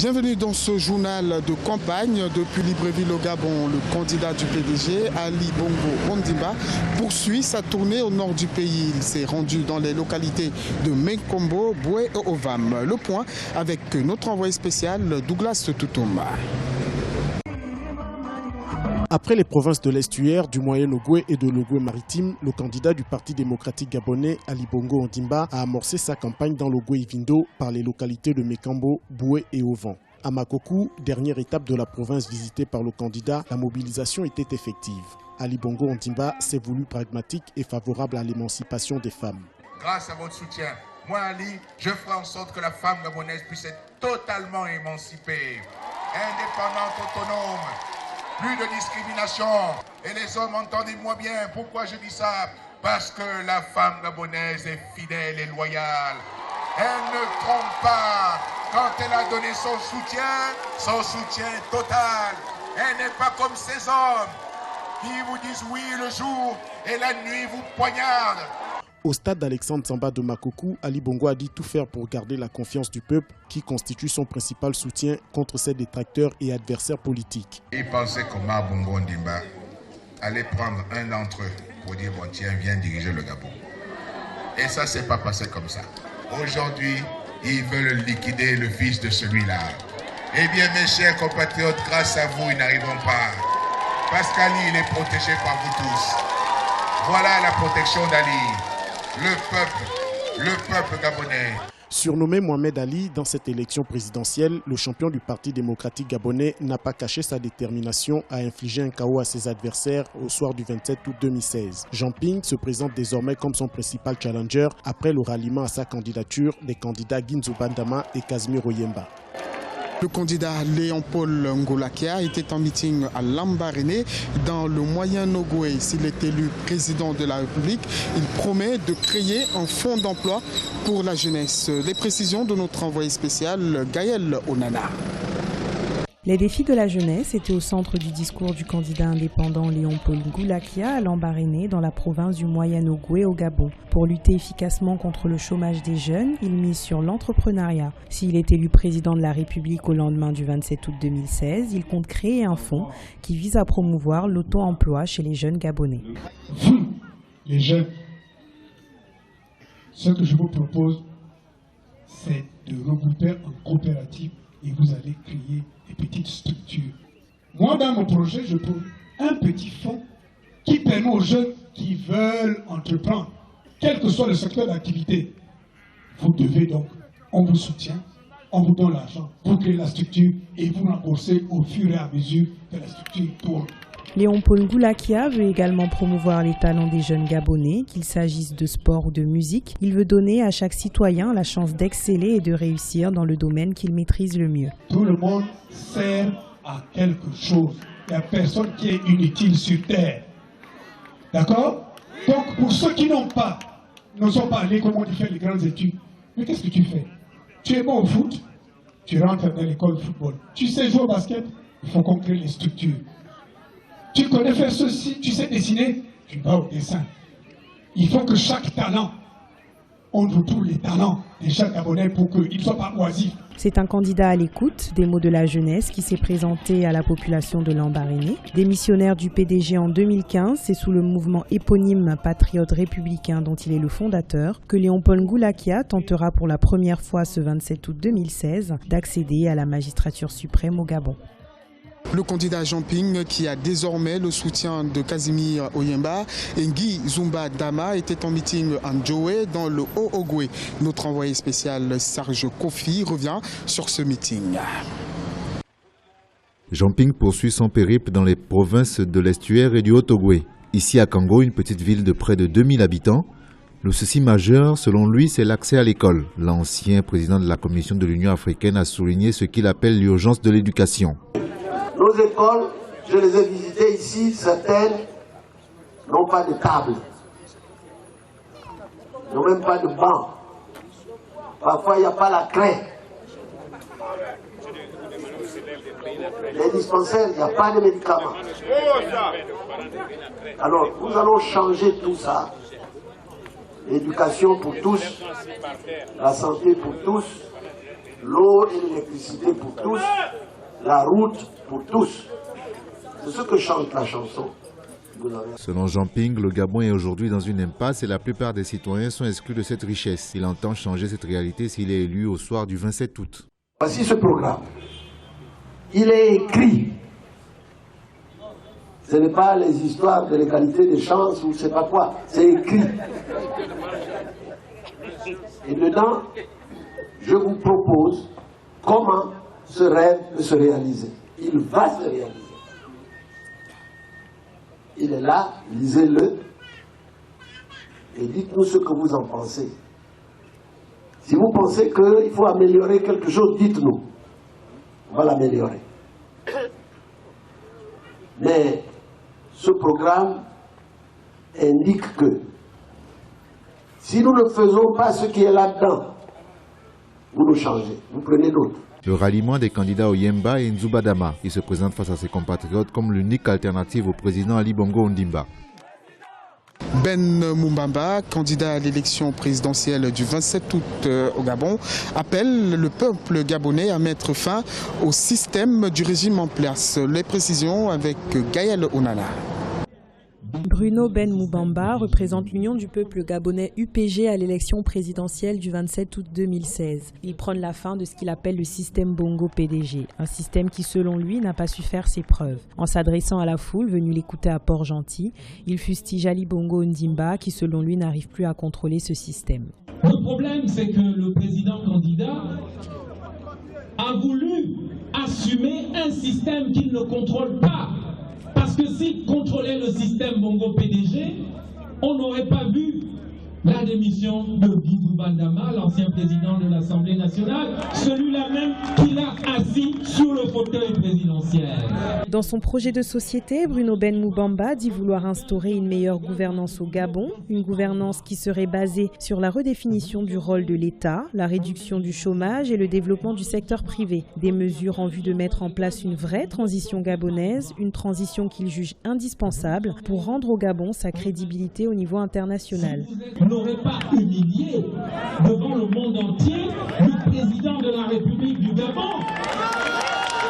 Bienvenue dans ce journal de campagne. Depuis Libreville au Gabon, le candidat du PDG, Ali Bongo Ondimba, poursuit sa tournée au nord du pays. Il s'est rendu dans les localités de Menkombo, Boué et Ovam. Le point avec notre envoyé spécial Douglas Toutouma. Après les provinces de l'estuaire, du Moyen-Ogooué et de l'Ogooué-Maritime, le candidat du Parti démocratique gabonais, Ali Bongo Ondimba, a amorcé sa campagne dans l'Ogooué-Ivindo par les localités de Mekambo, Boué et Ovan. À Makokou, dernière étape de la province visitée par le candidat, la mobilisation était effective. Ali Bongo Ondimba s'est voulu pragmatique et favorable à l'émancipation des femmes. Grâce à votre soutien, moi Ali, je ferai en sorte que la femme gabonaise puisse être totalement émancipée, indépendante, autonome. Plus de discrimination. Et les hommes, entendez-moi bien, pourquoi je dis ça? Parce que la femme gabonaise est fidèle et loyale. Elle ne trompe pas. Quand elle a donné son soutien total. Elle n'est pas comme ces hommes qui vous disent oui le jour et la nuit vous poignardent. Au stade d'Alexandre Samba de Makokou, Ali Bongo a dit tout faire pour garder la confiance du peuple qui constitue son principal soutien contre ses détracteurs et adversaires politiques. Il pensait qu'Omar Bongo Ondimba allait prendre un d'entre eux pour dire bon tiens, viens diriger le Gabon. Et ça s'est pas passé comme ça. Aujourd'hui, ils veulent liquider le fils de celui-là. Eh bien mes chers compatriotes, grâce à vous, ils n'arriveront pas. Parce qu'Ali, il est protégé par vous tous. Voilà la protection d'Ali. Le peuple gabonais. Surnommé Mohamed Ali dans cette élection présidentielle, le champion du Parti démocratique gabonais n'a pas caché sa détermination à infliger un chaos à ses adversaires au soir du 27 août 2016. Jean Ping se présente désormais comme son principal challenger après le ralliement à sa candidature des candidats Ginzo Bandama et Casimir Oyemba. Le candidat Léon-Paul Ngolakia était en meeting à Lambaréné dans le Moyen-Ogooué. S'il est élu président de la République, il promet de créer un fonds d'emploi pour la jeunesse. Les précisions de notre envoyé spécial Gaël Onana. Les défis de la jeunesse étaient au centre du discours du candidat indépendant Léon-Paul Ngolakia à Lambaréné dans la province du Moyen-Ogooué au Gabon. Pour lutter efficacement contre le chômage des jeunes, il mise sur l'entrepreneuriat. S'il est élu président de la République au lendemain du 27 août 2016, il compte créer un fonds qui vise à promouvoir l'auto-emploi chez les jeunes gabonais. Vous, les jeunes, ce que je vous propose, c'est de regrouper en coopérative et vous allez créer des petites structures. Moi, dans mon projet, je trouve un petit fonds qui permet aux jeunes qui veulent entreprendre, quel que soit le secteur d'activité. Vous devez donc, on vous soutient, on vous donne l'argent pour créer la structure et vous remboursez au fur et à mesure que la structure tourne. Léon-Paul Ngolakia veut également promouvoir les talents des jeunes Gabonais, qu'il s'agisse de sport ou de musique. Il veut donner à chaque citoyen la chance d'exceller et de réussir dans le domaine qu'il maîtrise le mieux. Tout le monde sert à quelque chose. Il n'y a personne qui est inutile sur Terre. D'accord? Donc pour ceux qui n'ont pas, ne sont pas allés, comment tu fais les grandes études, mais qu'est-ce que tu fais? Tu es bon au foot, tu rentres dans l'école de football. Tu sais jouer au basket, il faut qu'on crée les structures. Tu connais faire ceci, tu sais dessiner, tu vas au dessin. Il faut que chaque talent, on retrouve les talents des chaque Gabonais pour qu'ils ne soient pas oisifs. C'est un candidat à l'écoute des mots de la jeunesse qui s'est présenté à la population de Lambaréné. Démissionnaire du PDG en 2015, c'est sous le mouvement éponyme Patriote républicain dont il est le fondateur que Léon-Paul Ngolakia tentera pour la première fois ce 27 août 2016 d'accéder à la magistrature suprême au Gabon. Le candidat Jean Ping, qui a désormais le soutien de Casimir Oyemba et Guy Zumba Dama, était en meeting en Djoué dans le Haut-Ogooué. Notre envoyé spécial Serge Kofi revient sur ce meeting. Jean Ping poursuit son périple dans les provinces de l'estuaire et du Haut-Ogooué. Ici à Kango, une petite ville de près de 2000 habitants, le souci majeur, selon lui, c'est l'accès à l'école. L'ancien président de la Commission de l'Union africaine a souligné ce qu'il appelle l'urgence de l'éducation. Nos écoles, je les ai visitées ici, certaines n'ont pas de table, n'ont même pas de banc. Parfois, il n'y a pas la craie. Les dispensaires, il n'y a pas de médicaments. Alors, nous allons changer tout ça. L'éducation pour tous, la santé pour tous, l'eau et l'électricité pour tous, la route pour tous. C'est ce que chante la chanson. Selon Jean Ping, le Gabon est aujourd'hui dans une impasse et la plupart des citoyens sont exclus de cette richesse. Il entend changer cette réalité s'il est élu au soir du 27 août. Voici ce programme. Il est écrit. Ce n'est pas les histoires de l'égalité des chances ou je ne sais pas quoi. C'est écrit. Et dedans, je vous propose comment ce rêve peut se réaliser. Il va se réaliser. Il est là, lisez-le et dites-nous ce que vous en pensez. Si vous pensez qu'il faut améliorer quelque chose, dites-nous. On va l'améliorer. Mais ce programme indique que si nous ne faisons pas ce qui est là-dedans, vous nous changez, vous prenez d'autres. Le ralliement des candidats au Yemba et Nzubadama. Il se présente face à ses compatriotes comme l'unique alternative au président Ali Bongo Ondimba. Ben Moubamba, candidat à l'élection présidentielle du 27 août au Gabon, appelle le peuple gabonais à mettre fin au système du régime en place. Les précisions avec Gaël Onana. Bruno Ben Moubamba représente l'Union du peuple gabonais UPG à l'élection présidentielle du 27 août 2016. Il prône la fin de ce qu'il appelle le système Bongo PDG, un système qui selon lui n'a pas su faire ses preuves. En s'adressant à la foule venue l'écouter à Port-Gentil, il fustige Ali Bongo Ondimba qui selon lui n'arrive plus à contrôler ce système. Le problème c'est que le président candidat a voulu assumer un système qu'il ne contrôle pas. Parce que s'il contrôlait le système Bongo PDG, on n'aurait pas vu la démission de Guidou Bandama, l'ancien président de l'Assemblée nationale, celui-là même qui l'a assis sur le fauteuil présidentiel. Dans son projet de société, Bruno Ben Moubamba dit vouloir instaurer une meilleure gouvernance au Gabon, une gouvernance qui serait basée sur la redéfinition du rôle de l'État, la réduction du chômage et le développement du secteur privé. Des mesures en vue de mettre en place une vraie transition gabonaise, une transition qu'il juge indispensable pour rendre au Gabon sa crédibilité au niveau international. On n'aurait pas humilié devant le monde entier le président de la République du Gabon.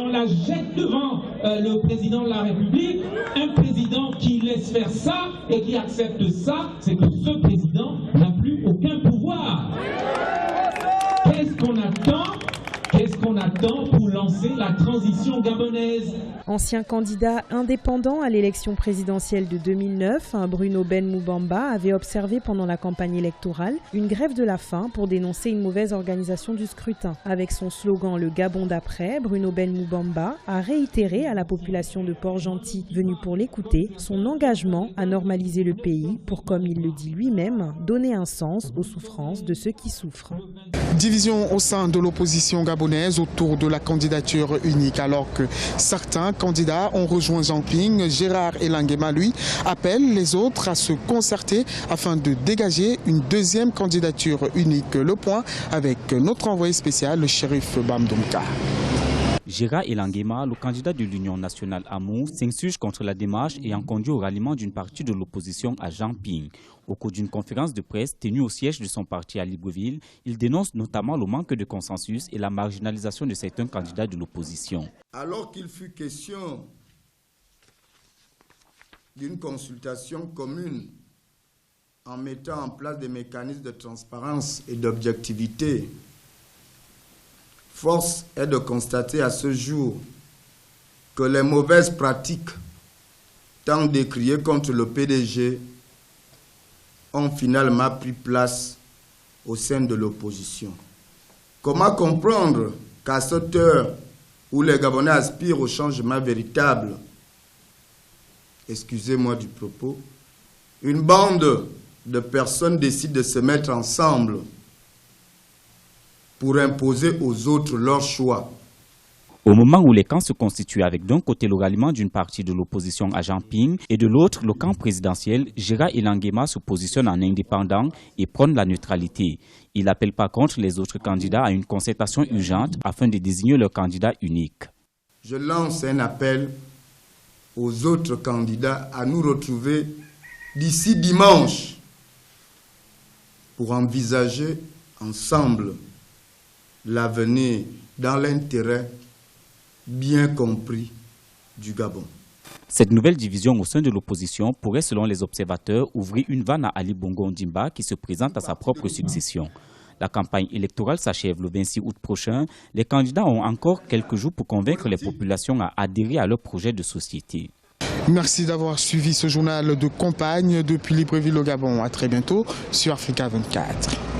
On la jette devant le président de la République, un président qui laisse faire ça et qui accepte ça, c'est que ce président n'a plus aucun pouvoir. Qu'est-ce qu'on attend ? Qu'est-ce qu'on attend pour lancer la transition gabonaise? Ancien candidat indépendant à l'élection présidentielle de 2009, Bruno Ben Moubamba avait observé pendant la campagne électorale une grève de la faim pour dénoncer une mauvaise organisation du scrutin. Avec son slogan « Le Gabon d'après », Bruno Ben Moubamba a réitéré à la population de Port-Gentil venue pour l'écouter son engagement à normaliser le pays pour, comme il le dit lui-même, donner un sens aux souffrances de ceux qui souffrent. Division au sein de l'opposition gabonaise autour de la candidature unique, alors que certains candidats ont rejoint Jean Ping. Gérard Elangema, lui, appelle les autres à se concerter afin de dégager une deuxième candidature unique. Le point avec notre envoyé spécial, le shérif Bamdonka. Gérard Elangema, le candidat de l'Union nationale Amour, s'insurge contre la démarche ayant conduit au ralliement d'une partie de l'opposition à Jean Ping. Au cours d'une conférence de presse tenue au siège de son parti à Libreville, il dénonce notamment le manque de consensus et la marginalisation de certains candidats de l'opposition. Alors qu'il fut question d'une consultation commune en mettant en place des mécanismes de transparence et d'objectivité, force est de constater à ce jour que les mauvaises pratiques tant décriées contre le PDG ont finalement pris place au sein de l'opposition. Comment comprendre qu'à cette heure où les Gabonais aspirent au changement véritable, excusez-moi du propos, une bande de personnes décide de se mettre ensemble pour imposer aux autres leur choix. Au moment où les camps se constituent avec d'un côté le ralliement d'une partie de l'opposition à Jean Ping et de l'autre le camp présidentiel, Gérard Elangema se positionne en indépendant et prône la neutralité. Il appelle par contre les autres candidats à une concertation urgente afin de désigner leur candidat unique. Je lance un appel aux autres candidats à nous retrouver d'ici dimanche pour envisager ensemble l'avenir dans l'intérêt bien compris du Gabon. Cette nouvelle division au sein de l'opposition pourrait, selon les observateurs, ouvrir une vanne à Ali Bongo Ondimba qui se présente à sa propre succession. La campagne électorale s'achève le 26 août prochain. Les candidats ont encore quelques jours pour convaincre les populations à adhérer à leur projet de société. Merci d'avoir suivi ce journal de campagne depuis Libreville au Gabon. À très bientôt sur Africa 24.